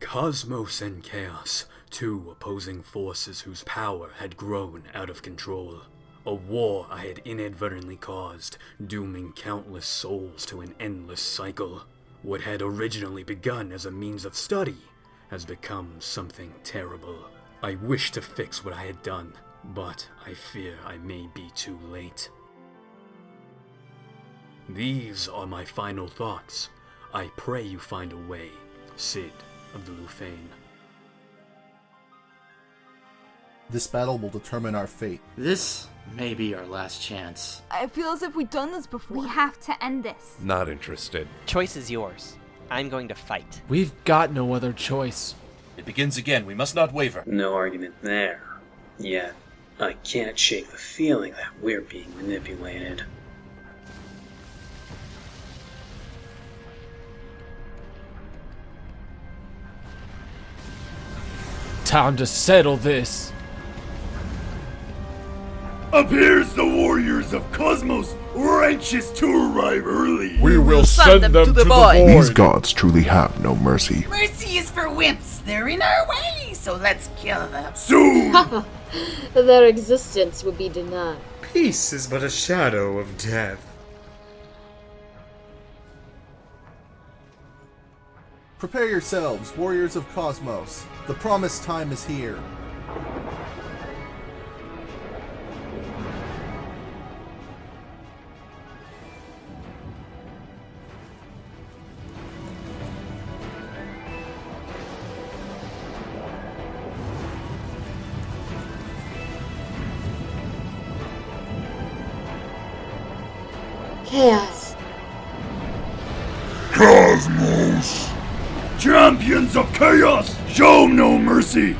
Cosmos and chaos, two opposing forces whose power had grown out of control. A war I had inadvertently caused, dooming countless souls to an endless cycle. What had originally begun as a means of study has become something terrible. I wish to fix what I had done, but I fear I may be too late. These are my final thoughts. I pray you find a way, Sid of the Lufane. This battle will determine our fate. This may be our last chance. I feel as if we've done this before. We have to end this. Not interested. Choice is yours. I'm going to fight. We've got no other choice. It begins again. We must not waver. No argument there. Yet, I can't shake the feeling that we're being manipulated. Time to settle this. Appears the warriors of Cosmos were anxious to arrive early. We will send them to the void. These gods truly have no mercy. Mercy is for wimps. They're in our way, so let's kill them. Soon! Their existence will be denied. Peace is but a shadow of death. Prepare yourselves, warriors of Cosmos. The promised time is here. Chaos. Cosmos! Champions of chaos, show no mercy!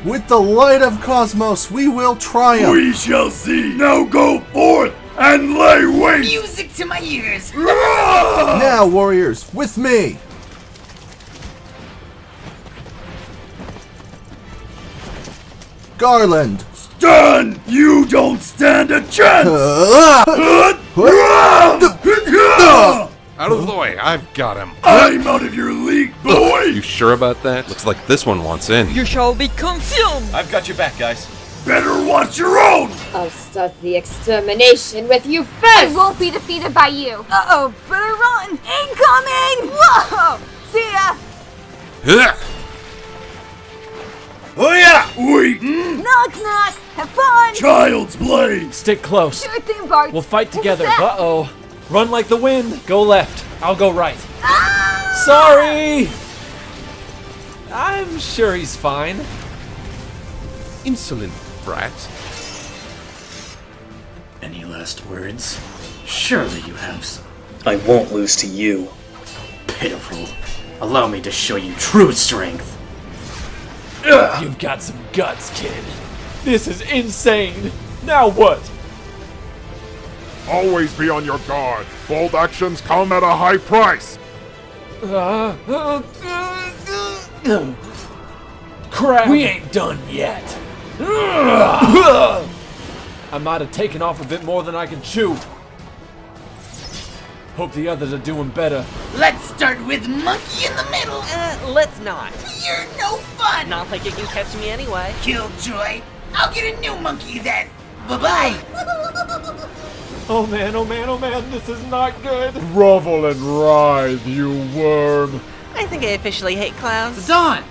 With the light of Cosmos, we will triumph! We shall see! Now go forth and lay waste! Music to my ears! Now, warriors, with me! Garland! Stand! You don't stand a chance! Out of the way, I've got him. I'm out of your league, boy! You sure about that? Looks like this one wants in. You shall be consumed! I've got your back, guys. Better watch your own! I'll start the extermination with you first! I won't be defeated by you! Uh-oh, better run! Incoming! Whoa! See ya! Oh yeah! Wait! Knock knock! Have fun! Child's play! Stick close. Sure thing, Bartz. We'll fight together. Uh-oh. Run like the wind. Go left. I'll go right. Ah! Sorry! I'm sure he's fine. Insolent brat. Any last words? Surely you have some. I won't lose to you. Pitiful. Allow me to show you true strength. You've got some guts, kid. This is insane. Now what? Always be on your guard. Bold actions come at a high price. Crap. We ain't done yet. I might have taken off a bit more than I can chew. Hope the others are doing better. Let's start with Monkey in the middle. Let's not. You're no fun. Not like you can catch me anyway. Killjoy. I'll get a new monkey then. Bye-bye. Oh man, oh man, oh man, this is not good. Grovel and writhe, you worm. I think I officially hate clowns. Zidane!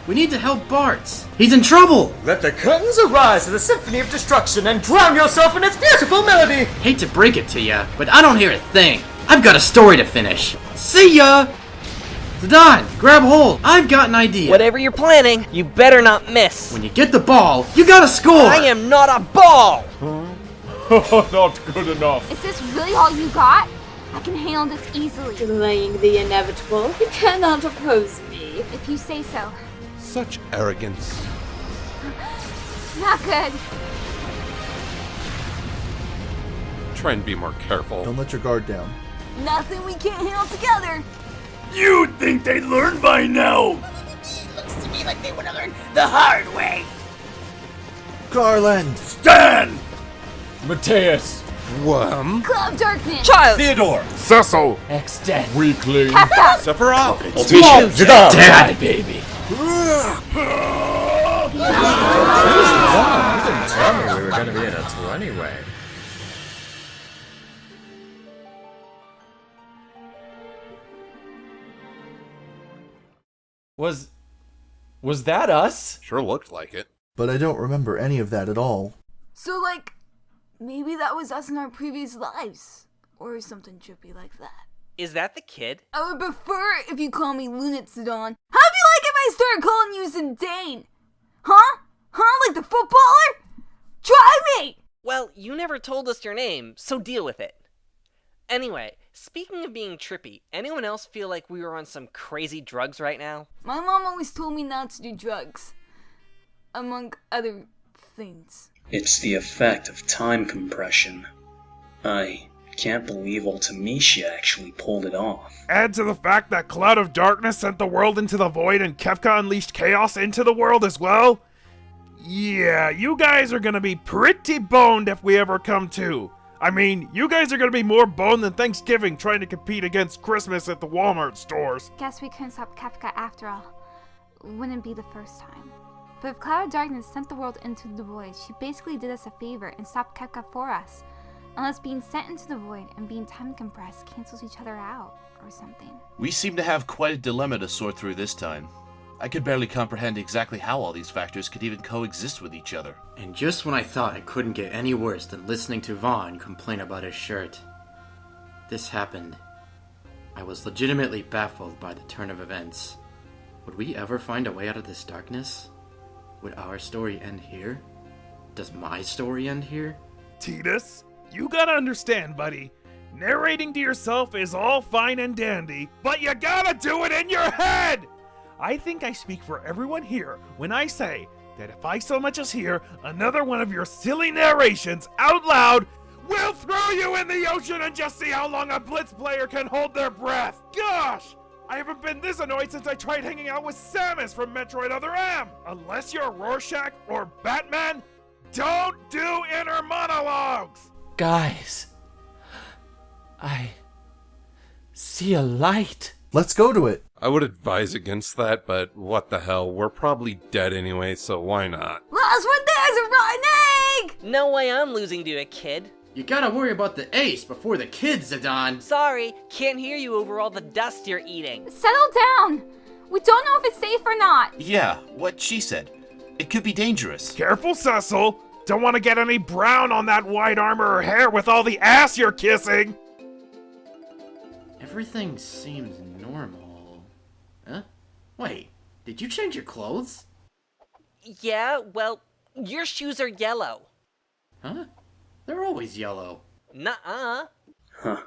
We need to help Bartz. He's in trouble! Let the curtains arise to the symphony of destruction and drown yourself in its beautiful melody! Hate to break it to ya, but I don't hear a thing. I've got a story to finish. See ya! Zidane, grab hold. I've got an idea. Whatever you're planning, you better not miss. When you get the ball, you gotta score! I am not a ball! Not good enough. Is this really all you got? I can handle this easily. Delaying the inevitable. You cannot oppose me. If you say so. Such arrogance. Not good. Try and be more careful. Don't let your guard down. Nothing we can't handle together. You'd think they'd learn by now! Looks to me like they want to learn the hard way. Garland! Stand! Mateus, Cloud Darkness! Child! Theodore! Cecil! Exdeath! Weakling! Kefka! Sephiroth! Ultimecia! Zidane! Dad, baby! You didn't tell me we were gonna be in a 20-way. Was that us? Sure looked like it. But I don't remember any of that at all. So, like, maybe that was us in our previous lives. Or something trippy like that. Is that the kid? I would prefer if you call me Lunat Zidane. How'd you like if I started calling you Zidane? Huh? Huh? Like the footballer? Try me! Well, you never told us your name, so deal with it. Anyway, speaking of being trippy, anyone else feel like we were on some crazy drugs right now? My mom always told me not to do drugs. Among other things. It's the effect of time compression. I can't believe Ultimecia actually pulled it off. Add to the fact that Cloud of Darkness sent the world into the void and Kefka unleashed chaos into the world as well? Yeah, you guys are gonna be pretty boned if we ever come to. I mean, you guys are gonna be more boned than Thanksgiving trying to compete against Christmas at the Walmart stores. Guess we couldn't stop Kefka after all. Wouldn't be the first time. But if Cloud of Darkness sent the world into the void, she basically did us a favor and stopped Kefka for us. Unless being sent into the void and being time compressed cancels each other out, or something. We seem to have quite a dilemma to sort through this time. I could barely comprehend exactly how all these factors could even coexist with each other. And just when I thought it couldn't get any worse than listening to Vaughn complain about his shirt, this happened. I was legitimately baffled by the turn of events. Would we ever find a way out of this darkness? Would our story end here? Does my story end here? Tidus, you gotta understand, buddy. Narrating to yourself is all fine and dandy, but you gotta do it in your head! I think I speak for everyone here when I say that if I so much as hear another one of your silly narrations out loud, we'll throw you in the ocean and just see how long a Blitz player can hold their breath! Gosh! I haven't been this annoyed since I tried hanging out with Samus from Metroid Other M! Unless you're Rorschach or Batman, don't do inner monologues! Guys, I see a light. Let's go to it. I would advise against that, but what the hell, we're probably dead anyway, so why not? Lost when there's a rotten egg! No way I'm losing to a kid. You gotta worry about the ace before the kid, Zidane. Sorry, can't hear you over all the dust you're eating. Settle down! We don't know if it's safe or not. Yeah, what she said. It could be dangerous. Careful, Cecil! Don't want to get any brown on that white armor or hair with all the ass you're kissing! Everything seems normal. Huh? Wait, did you change your clothes? Yeah, well, your shoes are yellow. Huh? They're always yellow. Nuh-uh. Huh.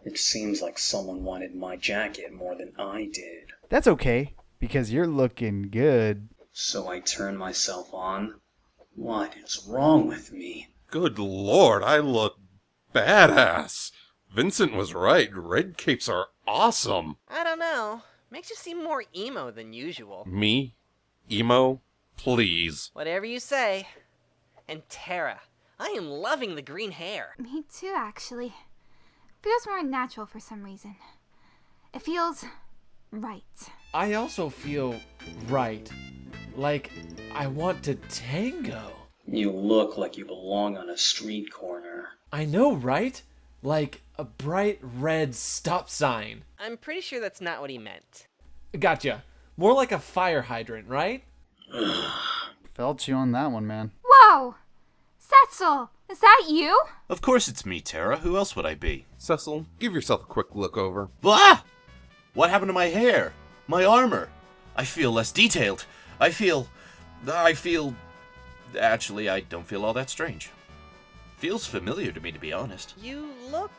It seems like someone wanted my jacket more than I did. That's okay, because you're looking good. So I turn myself on? What is wrong with me? Good lord, I look badass. Vincent was right, red capes are awesome. I don't know. Makes you seem more emo than usual. Me? Emo? Please. Whatever you say. And Terra, I am loving the green hair. Me too, actually. Feels more natural for some reason. It feels right. I also feel right. Like I want to tango. You look like you belong on a street corner. I know, right? Like a bright red stop sign. I'm pretty sure that's not what he meant. Gotcha. More like a fire hydrant, right? Felt you on that one, man. Whoa! Cecil, is that you? Of course it's me, Terra. Who else would I be? Cecil, give yourself a quick look over. Blah! What happened to my hair? My armor? I feel less detailed. I feel... Actually, I don't feel all that strange. Feels familiar to me, to be honest. You look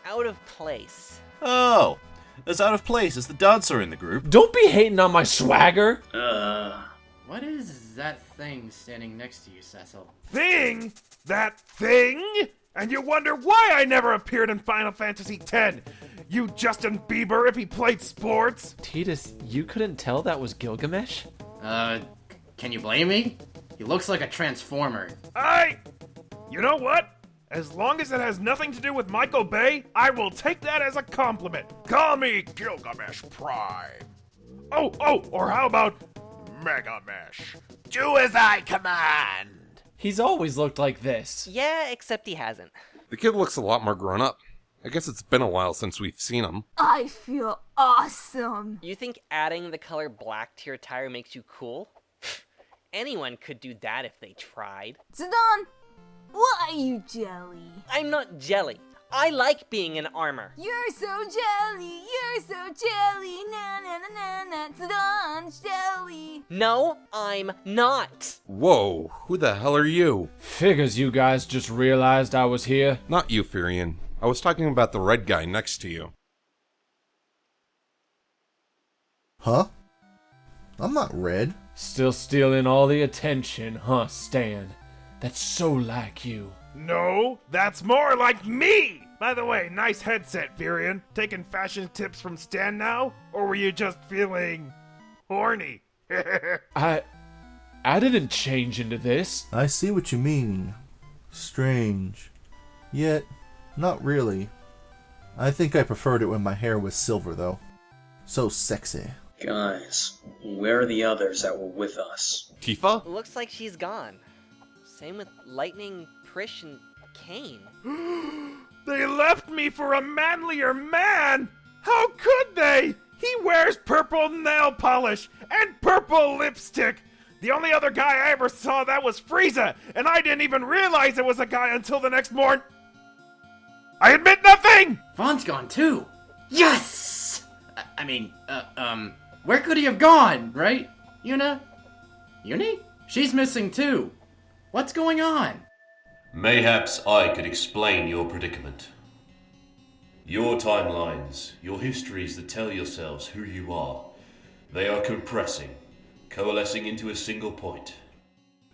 out of place. Oh, as out of place as the dancer in the group. Don't be hating on my swagger! What is that thing standing next to you, Cecil? Thing? That thing? And you wonder why I never appeared in Final Fantasy X? You Justin Bieber if he played sports? Tidus, you couldn't tell that was Gilgamesh? Can you blame me? He looks like a transformer. You know what? As long as it has nothing to do with Michael Bay, I will take that as a compliment. Call me Gilgamesh Prime. Or how about Mega Mesh? Do as I command. He's always looked like this. Yeah, except he hasn't. The kid looks a lot more grown up. I guess it's been a while since we've seen him. I feel awesome. You think adding the color black to your attire makes you cool? Anyone could do that if they tried. Zidane, why are you jelly? I'm not jelly. I like being in armor. You're so jelly, you're so jelly, na na na na na, Zidane's jelly. No, I'm not. Whoa, who the hell are you? Figures you guys just realized I was here. Not you, Firion. I was talking about the red guy next to you. Huh? I'm not red. Still stealing all the attention, huh, Stan? That's so like you. No, that's more like me! By the way, nice headset, Firion. Taking fashion tips from Stan now? Or were you just feeling horny? I didn't change into this. I see what you mean. Strange. Yet, not really. I think I preferred it when my hair was silver, though. So sexy. Guys, where are the others that were with us? Tifa? Looks like she's gone. Same with Lightning, Prish, and Kane. They left me for a manlier man! How could they? He wears purple nail polish and purple lipstick! The only other guy I ever saw that was Frieza, and I didn't even realize it was a guy until the next morning. I admit nothing! Vaughn's gone too. Yes! Where could he have gone, right? Uni? She's missing too. What's going on? Mayhaps I could explain your predicament. Your timelines, your histories that tell yourselves who you are, they are compressing, coalescing into a single point.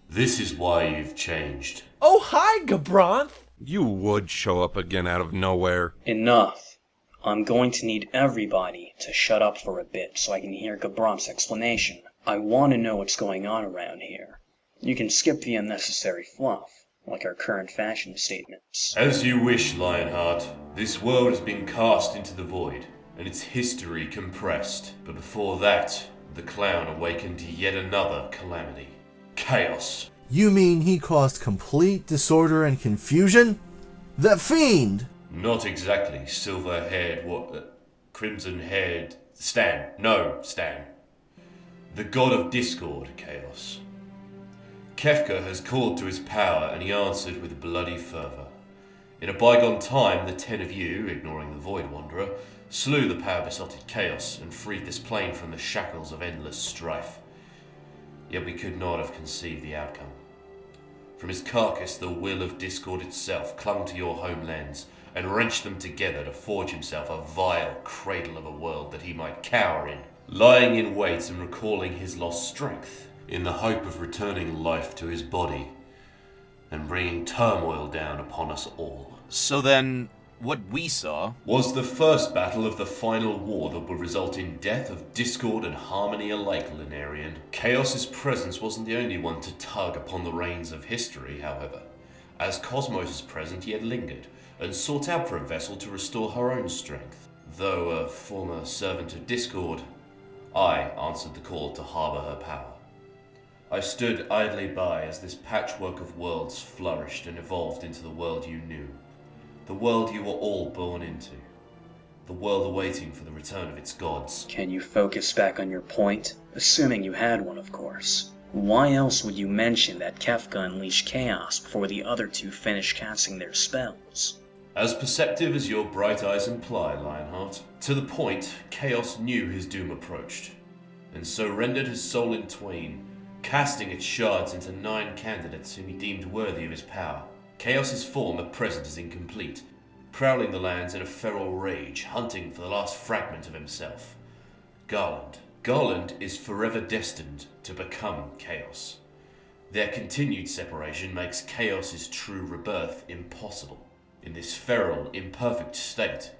This is why you've changed. Oh, hi, Gabranth! You would show up again out of nowhere. Enough. I'm going to need everybody to shut up for a bit so I can hear Gabranth's explanation. I want to know what's going on around here. You can skip the unnecessary fluff, like our current fashion statements. As you wish, Lionheart. This world has been cast into the void, and its history compressed. But before that, the clown awakened yet another calamity. Chaos. You mean he caused complete disorder and confusion? That fiend! Not exactly silver-haired, crimson-haired... Stan. No, Stan. The god of discord, Chaos. Kefka has called to his power, and he answered with bloody fervour. In a bygone time, the 10 of you, ignoring the Void Wanderer, slew the power-besotted Chaos and freed this plane from the shackles of endless strife. Yet we could not have conceived the outcome. From his carcass, the will of discord itself clung to your homelands and wrenched them together to forge himself a vile cradle of a world that he might cower in, lying in wait and recalling his lost strength, in the hope of returning life to his body and bringing turmoil down upon us all. So then, what we saw was the first battle of the final war that would result in death of discord and harmony alike, Lunarian. Chaos's presence wasn't the only one to tug upon the reins of history, however. As Cosmos' present, he had lingered and sought out for a vessel to restore her own strength. Though a former servant of discord, I answered the call to harbour her power. I stood idly by as this patchwork of worlds flourished and evolved into the world you knew. The world you were all born into. The world awaiting for the return of its gods. Can you focus back on your point? Assuming you had one, of course. Why else would you mention that Kefka unleashed chaos before the other two finished casting their spells? As perceptive as your bright eyes imply, Lionheart. To the point, chaos knew his doom approached, and so rendered his soul in twain, casting its shards into 9 candidates whom he deemed worthy of his power. Chaos's form at present is incomplete, prowling the lands in a feral rage, hunting for the last fragment of himself. Garland. Garland is forever destined to become Chaos. Their continued separation makes Chaos's true rebirth impossible. In this feral, imperfect state,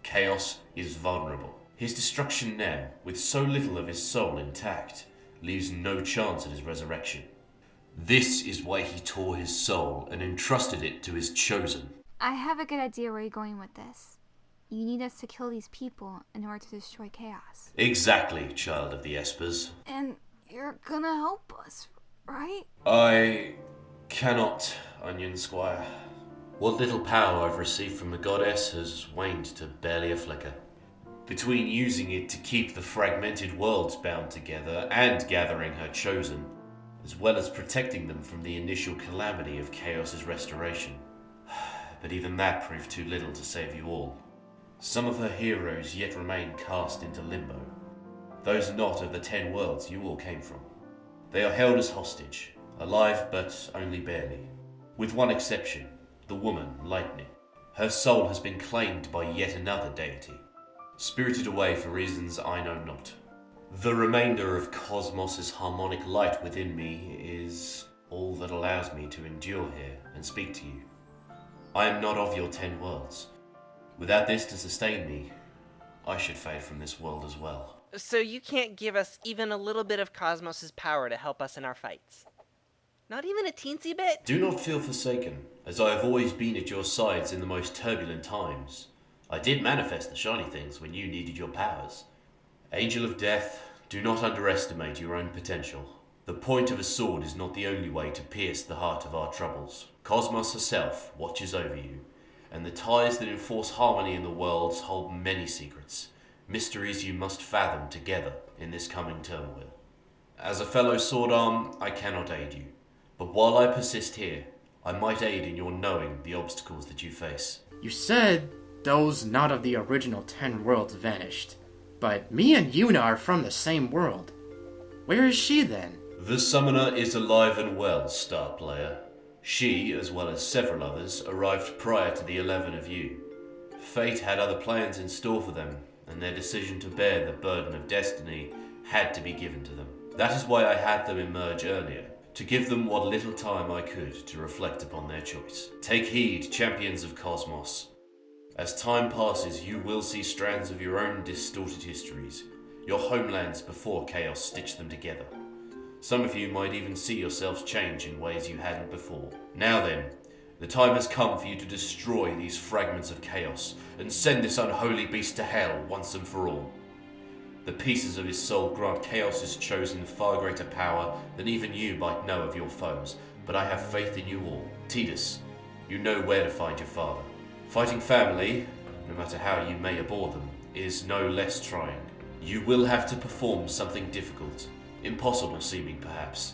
Chaos is vulnerable. His destruction now, with so little of his soul intact, leaves no chance at his resurrection. This is why he tore his soul and entrusted it to his chosen. I have a good idea where you're going with this. You need us to kill these people in order to destroy chaos. Exactly, child of the Espers. And you're gonna help us, right? I cannot, Onion Squire. What little power I've received from the goddess has waned to barely a flicker. Between using it to keep the fragmented worlds bound together and gathering her chosen, as well as protecting them from the initial calamity of Chaos's restoration. But even that proved too little to save you all. Some of her heroes yet remain cast into limbo. Those not of the 10 worlds you all came from. They are held as hostage, alive but only barely. With one exception, the woman, Lightning. Her soul has been claimed by yet another deity, spirited away for reasons I know not. The remainder of Cosmos's harmonic light within me is all that allows me to endure here and speak to you. I am not of your 10 worlds. Without this to sustain me, I should fade from this world as well. So you can't give us even a little bit of Cosmos's power to help us in our fights? Not even a teensy bit? Do not feel forsaken, as I have always been at your sides in the most turbulent times. I did manifest the shiny things when you needed your powers. Angel of Death, do not underestimate your own potential. The point of a sword is not the only way to pierce the heart of our troubles. Cosmos herself watches over you, and the ties that enforce harmony in the worlds hold many secrets, mysteries you must fathom together in this coming turmoil. As a fellow sword arm, I cannot aid you, but while I persist here, I might aid in your knowing the obstacles that you face. You said those not of the original 10 worlds vanished, but me and Yuna are from the same world. Where is she then? The summoner is alive and well, star player. She, as well as several others, arrived prior to the 11 of you. Fate had other plans in store for them, and their decision to bear the burden of destiny had to be given to them. That is why I had them emerge earlier, to give them what little time I could to reflect upon their choice. Take heed, champions of Cosmos. As time passes, you will see strands of your own distorted histories, your homelands before chaos stitched them together. Some of you might even see yourselves change in ways you hadn't before. Now then, the time has come for you to destroy these fragments of chaos and send this unholy beast to hell once and for all. The pieces of his soul grant Chaos's chosen far greater power than even you might know of your foes, but I have faith in you all. Tidus, you know where to find your father. Fighting family, no matter how you may abhor them, is no less trying. You will have to perform something difficult. Impossible seeming, perhaps.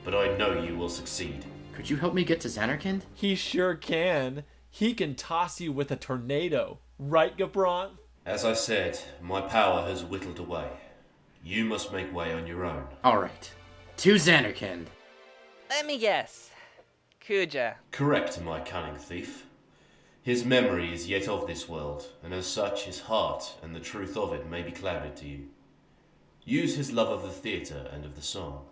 But I know you will succeed. Could you help me get to Xanarkand? He sure can. He can toss you with a tornado. Right, Gabranth? As I said, my power has whittled away. You must make way on your own. Alright. To Xanarkand. Let me guess. Kuja. Correct, my cunning thief. His memory is yet of this world, and as such his heart and the truth of it may be clouded to you. Use his love of the theatre and of the song.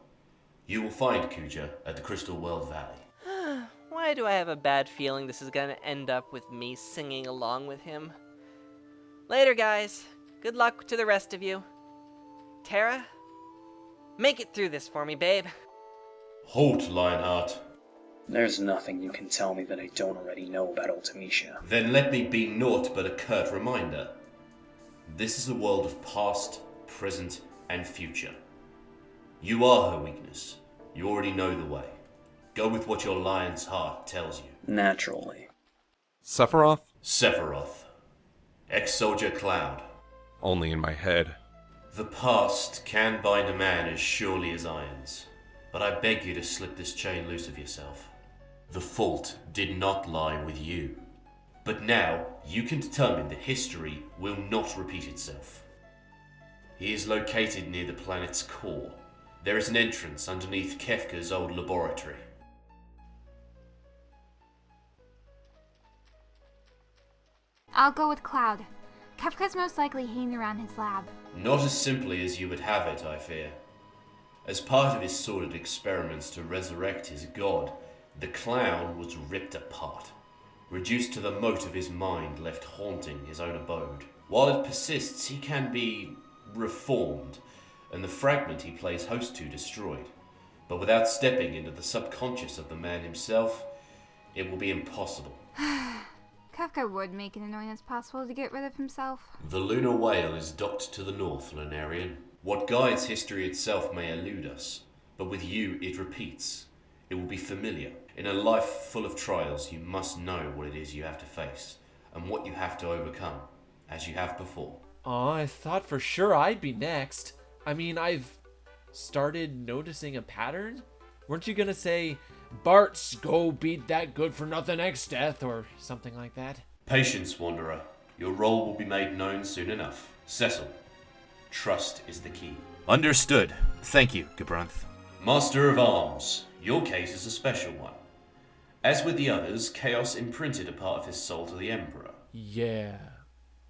You will find Kuja at the Crystal World Valley. Why do I have a bad feeling this is gonna end up with me singing along with him? Later, guys. Good luck to the rest of you. Terra, make it through this for me, babe. Halt, Lionheart. There's nothing you can tell me that I don't already know about Ultimecia. Then let me be naught but a curt reminder. This is a world of past, present, and future. You are her weakness. You already know the way. Go with what your lion's heart tells you. Naturally. Sephiroth? Sephiroth. Ex-Soldier Cloud. Only in my head. The past can bind a man as surely as irons, but I beg you to slip this chain loose of yourself. The fault did not lie with you. But now, you can determine that history will not repeat itself. He is located near the planet's core. There is an entrance underneath Kefka's old laboratory. I'll go with Cloud. Kefka's most likely hanging around his lab. Not as simply as you would have it, I fear. As part of his sordid experiments to resurrect his god, the clown was ripped apart, reduced to the mote of his mind left haunting his own abode. While it persists, he can be reformed, and the fragment he plays host to destroyed. But without stepping into the subconscious of the man himself, it will be impossible. Kefka would make it annoying as possible to get rid of himself. The lunar whale is docked to the north, Lunarian. What guides history itself may elude us, but with you it repeats. It will be familiar. In a life full of trials, you must know what it is you have to face, and what you have to overcome, as you have before. Oh, I thought for sure I'd be next. I mean, I've started noticing a pattern. Weren't you gonna say, Bartz, go beat that good-for-nothing Exdeath, or something like that? Patience, Wanderer. Your role will be made known soon enough. Cecil, trust is the key. Understood. Thank you, Gabranth. Master of Arms, your case is a special one. As with the others, Chaos imprinted a part of his soul to the Emperor. Yeah,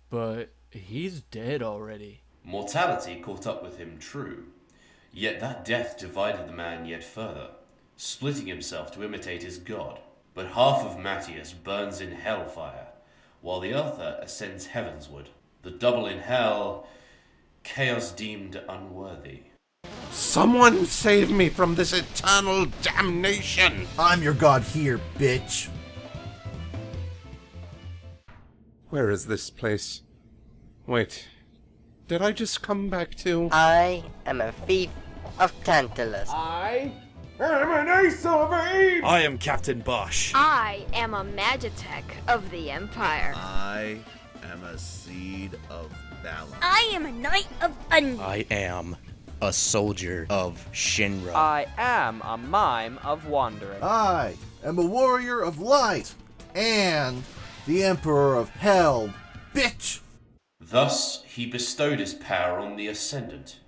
but he's dead already. Mortality caught up with him, true. Yet that death divided the man yet further, splitting himself to imitate his god. But half of Matthias burns in hellfire, while the other ascends heavensward. The double in hell, Chaos deemed unworthy. Someone save me from this eternal damnation! I'm your god here, bitch. Where is this place? Wait, did I just come back to... I am a thief of Tantalus. I am an ace of Eve! I am Captain Bosch. I am a Magitech of the Empire. I am a seed of balance. I am a knight of Onion. I am a soldier of Shinra. I am a mime of Wandering. I am a warrior of light and the emperor of hell, bitch! Thus, he bestowed his power on the Ascendant,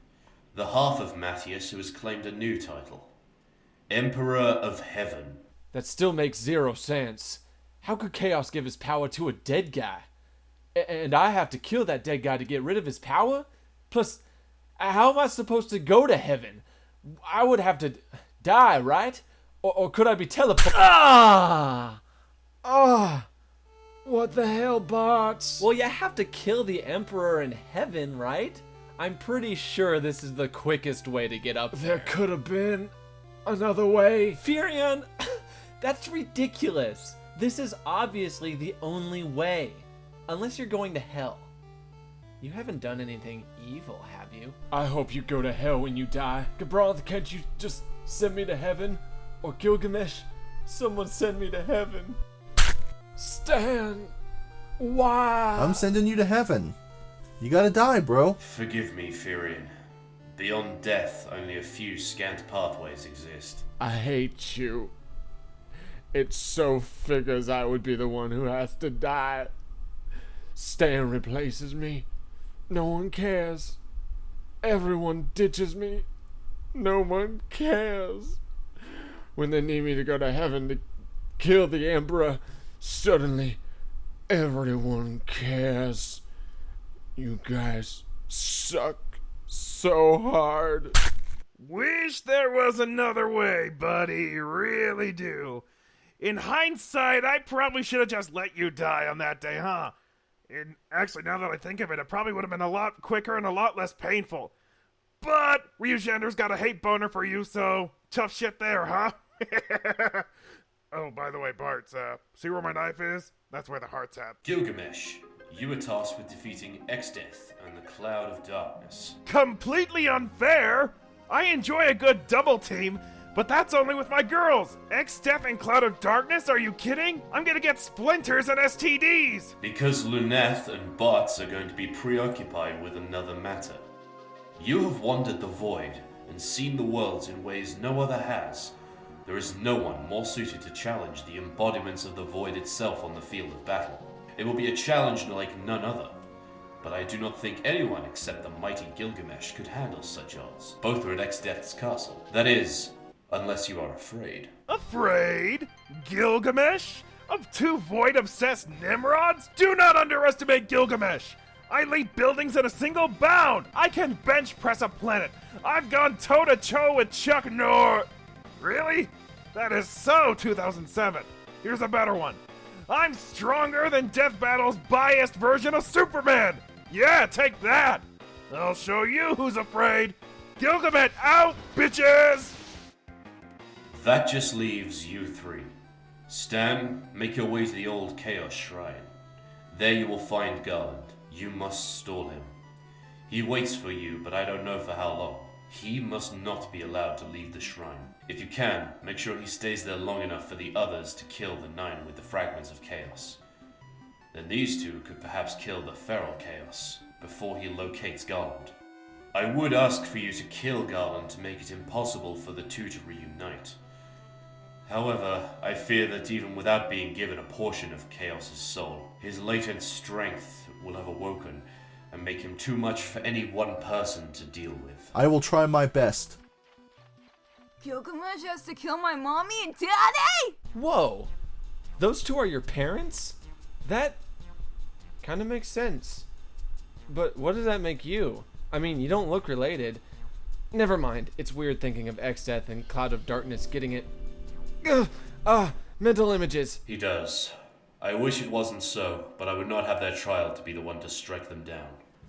the half of Matthias who has claimed a new title, Emperor of Heaven. That still makes zero sense. How could Chaos give his power to a dead guy? And I have to kill that dead guy to get rid of his power? Plus, how am I supposed to go to heaven? I would have to die, right? Or could I be teleported? What the hell, Bartz? Well, you have to kill the Emperor in heaven, right? I'm pretty sure this is the quickest way to get up there. There could have been another way. Firion, that's ridiculous. This is obviously the only way. Unless you're going to hell. You haven't done anything evil, have you? I hope you go to hell when you die. Gabranth, can't you just send me to heaven? Or Gilgamesh, someone send me to heaven. Stan, why? I'm sending you to heaven. You gotta die, bro. Forgive me, Firion. Beyond death, only a few scant pathways exist. I hate you. It so figures I would be the one who has to die. Stan replaces me. No one cares. Everyone ditches me. No one cares. When they need me to go to heaven to kill the Emperor, suddenly everyone cares. You guys suck so hard. Wish there was another way, buddy. Really do. In hindsight, I probably should have just let you die on that day, huh? And actually, now that I think of it, it probably would have been a lot quicker and a lot less painful. But RyuXander's got a hate boner for you, so tough shit there, huh? Oh, by the way, Bartz, see where my knife is? That's where the heart's at. Gilgamesh, you were tasked with defeating Exdeath and the Cloud of Darkness. Completely unfair! I enjoy a good double team, but that's only with my girls. Exdeath and Cloud of Darkness? Are you kidding? I'm gonna get splinters and STDs! Because Luneth and Bartz are going to be preoccupied with another matter. You have wandered the void and seen the worlds in ways no other has. There is no one more suited to challenge the embodiments of the void itself on the field of battle. It will be a challenge like none other, but I do not think anyone except the mighty Gilgamesh could handle such odds. Both are at Exdeath's castle. That is, unless you are afraid. Afraid? Gilgamesh? Of two void-obsessed Nimrods? Do not underestimate Gilgamesh! I leap buildings in a single bound! I can bench press a planet! I've gone toe-to-toe with Chuck Norris! Really? That is so 2007. Here's a better one. I'm stronger than Death Battle's biased version of Superman! Yeah, take that! I'll show you who's afraid! Gilgamesh out, bitches! That just leaves you three. Stan, make your way to the old Chaos Shrine. There you will find Garland. You must stall him. He waits for you, but I don't know for how long. He must not be allowed to leave the shrine. If you can, make sure he stays there long enough for the others to kill the 9 with the fragments of chaos. Then these 2 could perhaps kill the feral chaos before he locates Garland. I would ask for you to kill Garland to make it impossible for the 2 to reunite. However, I fear that even without being given a portion of Chaos's soul, his latent strength will have awoken and make him too much for any one person to deal with. I will try my best. Gilgamesh has to kill my mommy and daddy? Whoa! Those 2 are your parents? That kind of makes sense. But what does that make you? I mean, you don't look related. Never mind, it's weird thinking of Exdeath and Cloud of Darkness getting it. Mental images. He does. I wish it wasn't so, but I would not have their trial to be the one to strike them down.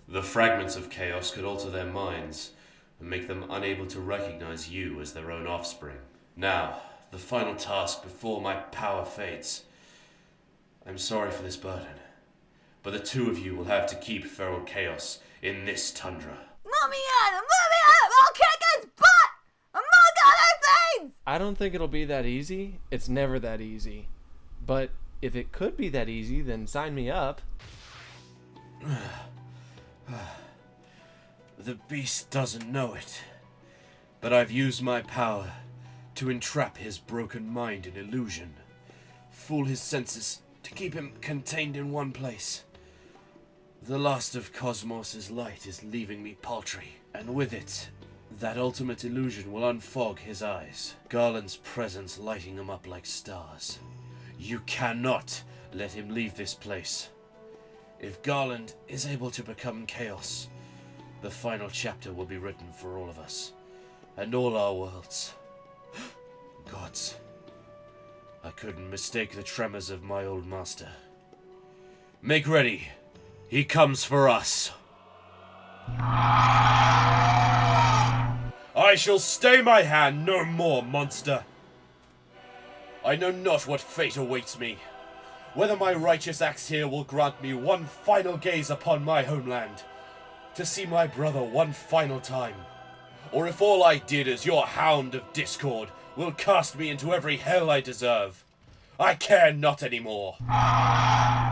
The fragments of chaos could alter their minds and make them unable to recognize you as their own offspring. Now, the final task before my power fades. I'm sorry for this burden, but the 2 of you will have to keep feral chaos in this tundra. Mommy Adam! I'll kick his butt! Among other things! I don't think it'll be that easy. It's never that easy. But if it could be that easy, then sign me up. The beast doesn't know it, but I've used my power to entrap his broken mind in illusion, fool his senses to keep him contained in one place. The last of Cosmos's light is leaving me paltry, and with it, that ultimate illusion will unfog his eyes, Garland's presence lighting them up like stars. You cannot let him leave this place. If Garland is able to become chaos, the final chapter will be written for all of us, and all our worlds. Gods, I couldn't mistake the tremors of my old master. Make ready. He comes for us. I shall stay my hand no more, monster. I know not what fate awaits me. Whether my righteous acts here will grant me one final gaze upon my homeland, to see my brother one final time, or if all I did as your hound of discord will cast me into every hell I deserve. I care not anymore.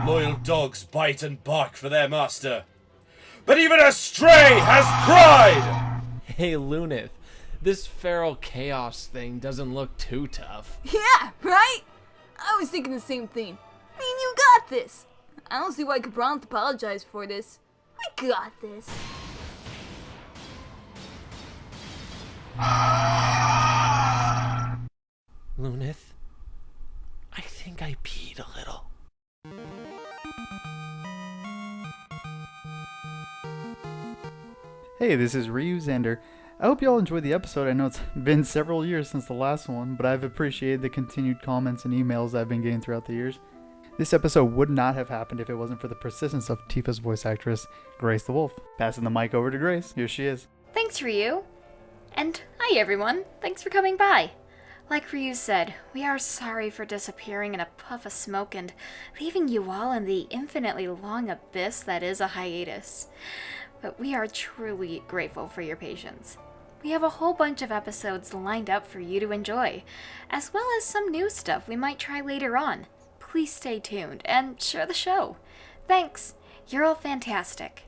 Loyal dogs bite and bark for their master, but even a stray has pride! Hey, Lunith, this feral chaos thing doesn't look too tough. Yeah, right? I was thinking the same thing. I mean, you got this. I don't see why Gabranth apologized for this. We got this. Lunith, I think I peed a little. Hey, this is RyuXander. I hope you all enjoyed the episode. I know it's been several years since the last one, but I've appreciated the continued comments and emails I've been getting throughout the years. This episode would not have happened if it wasn't for the persistence of Tifa's voice actress, GracetheWolf. Passing the mic over to Grace. Here she is. Thanks, Ryu. And hi, everyone. Thanks for coming by. Like Ryu said, we are sorry for disappearing in a puff of smoke and leaving you all in the infinitely long abyss that is a hiatus. But we are truly grateful for your patience. We have a whole bunch of episodes lined up for you to enjoy, as well as some new stuff we might try later on. Please stay tuned and share the show. Thanks. You're all fantastic.